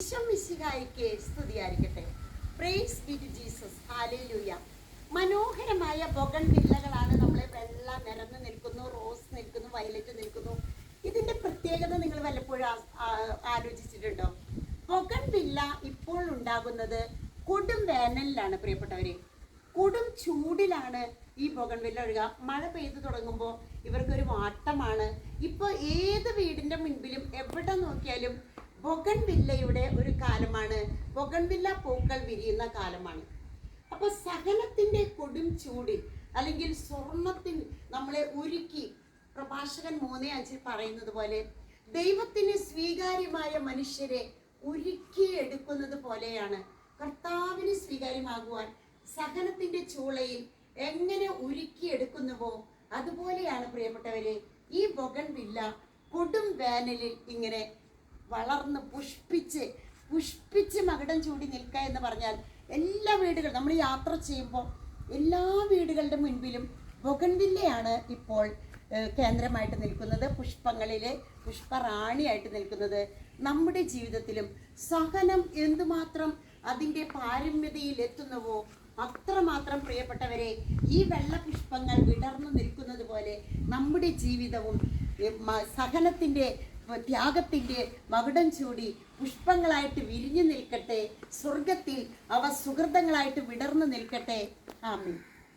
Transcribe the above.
ഈശോമിശിഹായിക്ക് സ്തുതിയായിരിക്കട്ടെ. Praise be to Jesus. Hallelujah. മനോഹരമായ ബൊഗൺവില്ലകളാണ് നമ്മളെ വെള്ള നിറഞ്ഞു നിൽക്കുന്നു, റോസ് നിൽക്കുന്നു, വയലറ്റ് നിൽക്കുന്നു. ഇതിന്റെ പ്രത്യേകത നിങ്ങൾ വല്ലപ്പോഴും ആലോചിച്ചിട്ടുണ്ടോ? ബൊഗൺവില്ല ഇപ്പോൾ ഉണ്ടാകുന്നത് കൊടും വേനലിലാണ് പ്രിയപ്പെട്ടവരെ. കൊടും ചൂടിലാണ് ഈ ബൊഗൺവില്ല ഒഴുകുക. മഴ പെയ്തു തുടങ്ങുമ്പോൾ ഇവർക്കൊരു വാട്ടമാണ്. ഇപ്പോൾ ഏത് വീടിന്റെ മുൻപിലും എവിടെ നോക്കിയാലും ബൊഗൺവില്ലയുടെ ഒരു കാലമാണ്. ബൊഗൺവില്ല പൂക്കൾ വിരിയുന്ന കാലമാണ്. അപ്പൊ സഹനത്തിന്റെ കൊടും ചൂടിൽ അല്ലെങ്കിൽ സ്വർണത്തിന് നമ്മളെ ഒരുക്കി, പ്രഭാഷകൻ 3:5 പറയുന്നത് പോലെ ദൈവത്തിന് സ്വീകാര്യമായ മനുഷ്യരെ ഒരുക്കിയെടുക്കുന്നത് പോലെയാണ് കർത്താവിന് സ്വീകാര്യമാകുവാൻ സഹനത്തിന്റെ ചൂളയിൽ എങ്ങനെ ഒരുക്കിയെടുക്കുന്നുവോ അതുപോലെയാണ് പ്രിയപ്പെട്ടവരെ ഈ ബൊഗൺവില്ല കൊടും വേനലിൽ ഇങ്ങനെ വളർന്ന് പുഷ്പിച്ച് മകുടം ചൂടി നിൽക്കുക എന്ന് പറഞ്ഞാൽ എല്ലാ വീടുകളും നമ്മൾ യാത്ര ചെയ്യുമ്പോൾ എല്ലാ വീടുകളുടെ മുൻപിലും ബൊഗൺവില്ലയാണ് ഇപ്പോൾ കേന്ദ്രമായിട്ട് നിൽക്കുന്നത്, പുഷ്പങ്ങളിലെ പുഷ്പറാണിയായിട്ട് നിൽക്കുന്നത്. നമ്മുടെ ജീവിതത്തിലും സഹനം എന്തുമാത്രം അതിൻ്റെ പാരമ്യതയിൽ എത്തുന്നുവോ അത്രമാത്രം പ്രിയപ്പെട്ടവരെ ഈ വെള്ളപുഷ്പങ്ങൾ വിടർന്നു നിൽക്കുന്നത് പോലെ നമ്മുടെ ജീവിതവും സഹനത്തിൻ്റെ ത്യാഗത്തിൻ്റെ മകുടം ചൂടി പുഷ്പങ്ങളായിട്ട് വിരിഞ്ഞു നിൽക്കട്ടെ. സ്വർഗത്തിൽ അവ സുഹൃതങ്ങളായിട്ട് വിടർന്നു നിൽക്കട്ടെ. ആമേൻ.